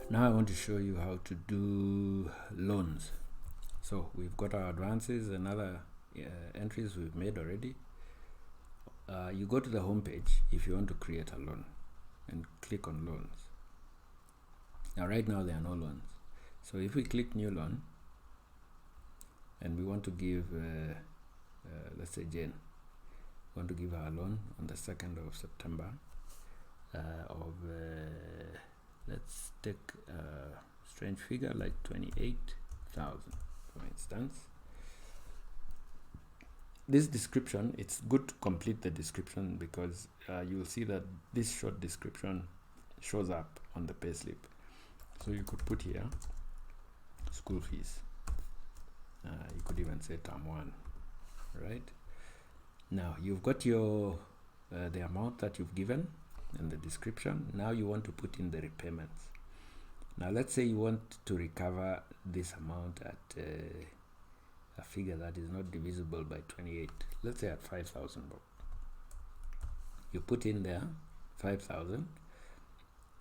Now I want to show you how to do loans. So we've got our advances and other entries we've made already. You go to the home page if you want to create a loan and click on loans. Now right now there are no loans. So if we click new loan and we want to give, let's say Jane, we want to give her a loan on the 2nd of September let's take a strange figure like 28,000 for instance. This description, it's good to complete the description because you'll see that this short description shows up on the payslip. So you could put here school fees. You could even say term 1, right? Now you've got your the amount that you've given and the description. Now you want to put in the repayments. Now let's say you want to recover this amount at a figure that is not divisible by 28. Let's say at 5,000 bob. You put in there 5,000.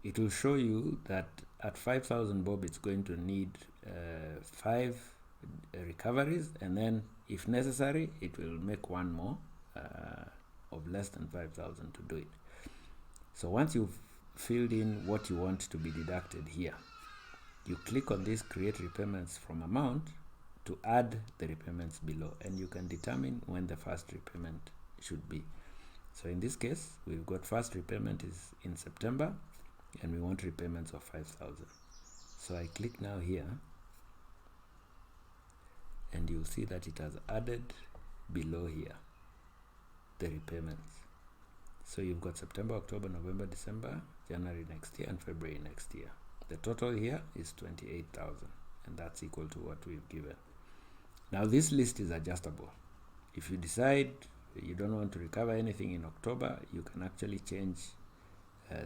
It will show you that at 5,000 bob it's going to need 5 recoveries, and then if necessary it will make one more of less than 5,000 to do it. So once you've filled in what you want to be deducted here, you click on this create repayments from amount to add the repayments below, and you can determine when the first repayment should be. So in this case we've got first repayment is in September and we want repayments of 5,000. So I click now here and you'll see that it has added below here the repayments. So you've got September, October, November, December, January next year, and February next year. The total here is 28,000, and that's equal to what we've given. Now this list is adjustable. If you decide you don't want to recover anything in October, you can actually change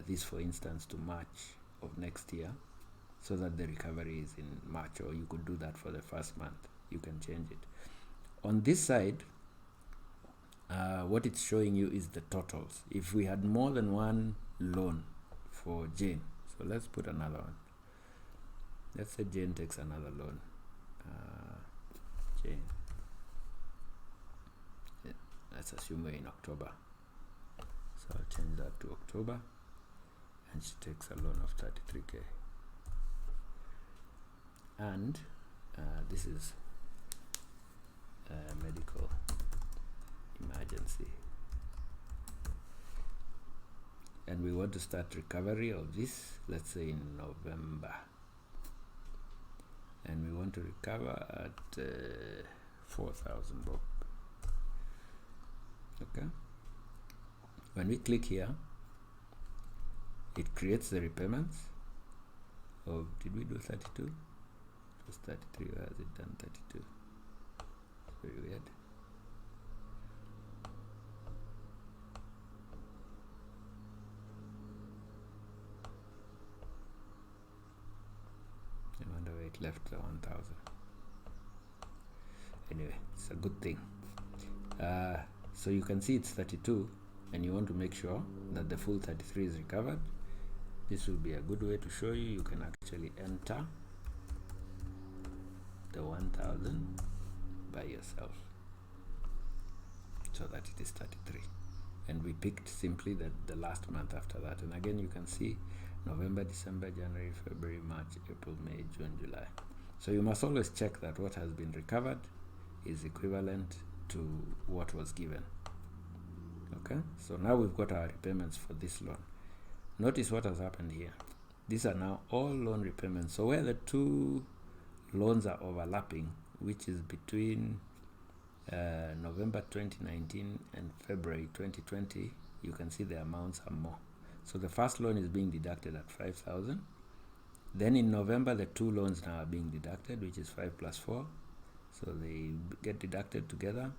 this, for instance, to March of next year, so that the recovery is in March, or you could do that for the first month. You can change it. On this side, what it's showing you is the totals. If we had more than one loan for Jane, so let's put another one. Let's say Jane takes another loan. Jane, yeah, let's assume we're in October. So I'll change that to October, and she takes a loan of 33k. And this is medical emergency, and we want to start recovery of this, let's say in November, and we want to recover at 4,000 bob. Okay, when we click here it creates the repayments of, did we do 32? It was 33, or has it done 32? Very weird. I wonder where it left the 1,000. Anyway, it's a good thing. So you can see it's 32, and you want to make sure that the full 33 is recovered. This will be a good way to show you. You can actually enter the 1,000 by yourself, so that it is 33, and we picked simply the last month after that. And again, you can see November, December, January, February, March, April, May, June, July. So you must always check that what has been recovered is equivalent to what was given. Okay, so now we've got our repayments for this loan. Notice what has happened here. These are now all loan repayments. So where the two loans are overlapping, which is between November 2019 and February 2020, you can see the amounts are more. So the first loan is being deducted at 5,000. Then in November, the two loans now are being deducted, which is 5 plus 4. So they get deducted together.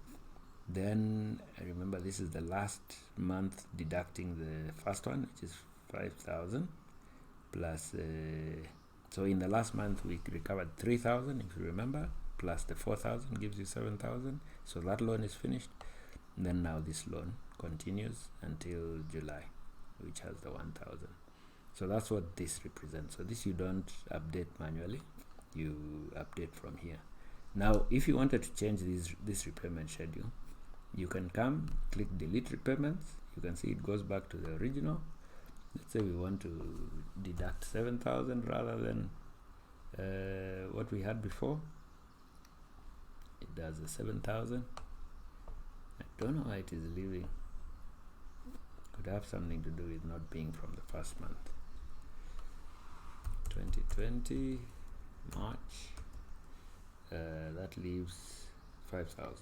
Then remember, this is the last month deducting the first one, which is 5,000 plus. So in the last month we recovered 3,000, if you remember, plus the 4,000 gives you 7,000. So that loan is finished. And then now this loan continues until July, which has the 1,000. So that's what this represents. So this you don't update manually, you update from here. Now if you wanted to change this repayment schedule, you can come click delete repayments. You can see it goes back to the original. Let's say we want to deduct 7,000 rather than what we had before. It does a 7,000. I don't know why it is leaving. Could have something to do with not being from the first month. 2020 March. That leaves 5,000.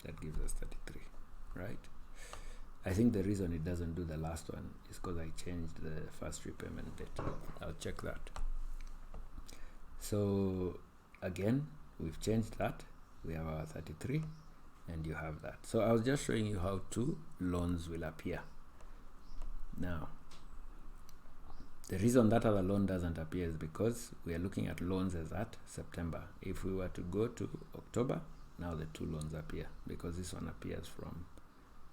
That gives us 33, right? I think the reason it doesn't do the last one is because I changed the first repayment date. I'll check that. So again, we've changed that. We have our 33 and you have that. So I was just showing you how two loans will appear. Now, the reason that other loan doesn't appear is because we are looking at loans as at September. If we were to go to October, now the two loans appear because this one appears from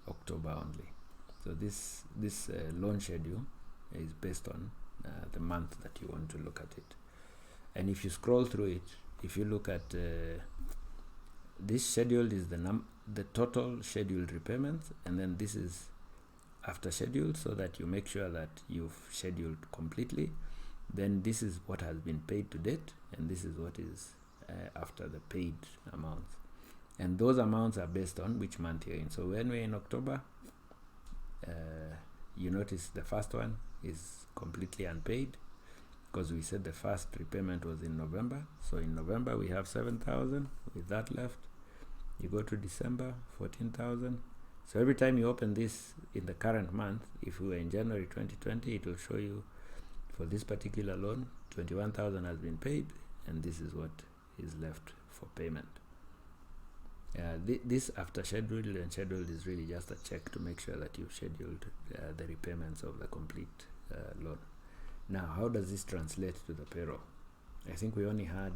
October only. So this loan schedule is based on the month that you want to look at it. And if you scroll through it, if you look at this schedule is the total scheduled repayments, and then this is after scheduled, so that you make sure that you've scheduled completely. Then this is what has been paid to date, and this is what is after the paid amounts. And those amounts are based on which month you're in. So when we're in October, you notice the first one is completely unpaid because we said the first repayment was in November. So in November we have 7,000 with that left. You go to December, 14,000. So every time you open this in the current month, if we were in January 2020, it will show you for this particular loan, 21,000 has been paid, and this is what is left for payment. This after scheduled and scheduled is really just a check to make sure that you've scheduled the repayments of the complete loan. Now, how does this translate to the payroll? I think we only had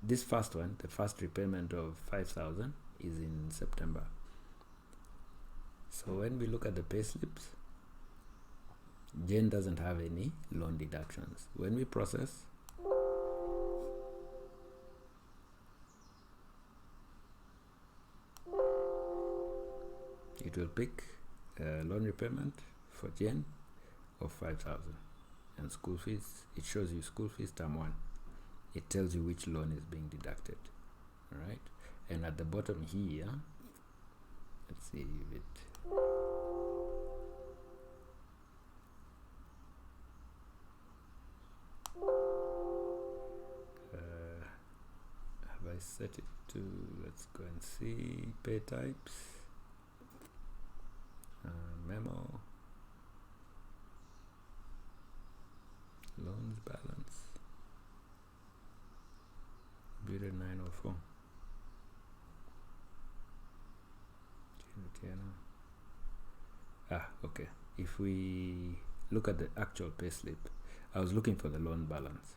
this first one, the first repayment of 5,000 is in September. So when we look at the pay slips, Jane doesn't have any loan deductions. When we process, it will pick loan repayment for Jane of 5,000 and school fees. It shows you school fees term 1. It tells you which loan is being deducted. All right, and at the bottom here, let's see if it have I set it to, let's go and see pay types, memo, loans balance, bidder 904. Okay, if we look at the actual pay slip, I was looking for the loan balance.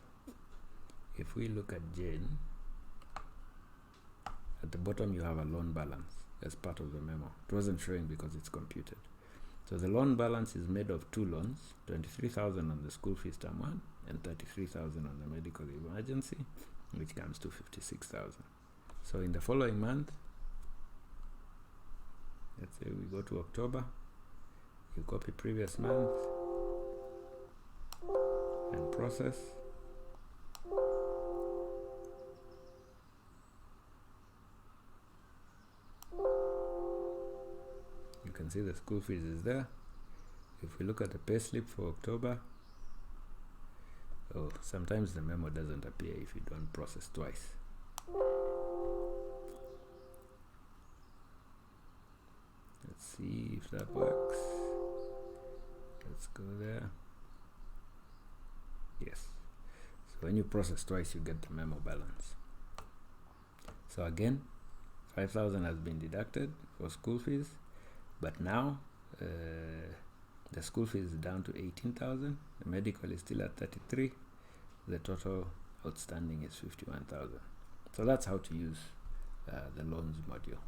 If we look at Jane, at the bottom you have a loan balance as part of the memo. It wasn't showing because it's computed. So the loan balance is made of two loans, 23,000 on the school fees term 1 and 33,000 on the medical emergency, which comes to 56,000. So in the following month, let's say we go to October, you copy previous month and process. You can see the school fees is there. If we look at the pay slip for October, sometimes the memo doesn't appear if you don't process twice. Let's see if that works. Let's go there. Yes. So when you process twice, you get the memo balance. So again, 5,000 has been deducted for school fees, but now the school fees is down to 18,000. The medical is still at 33. The total outstanding is 51,000. So that's how to use the loans module.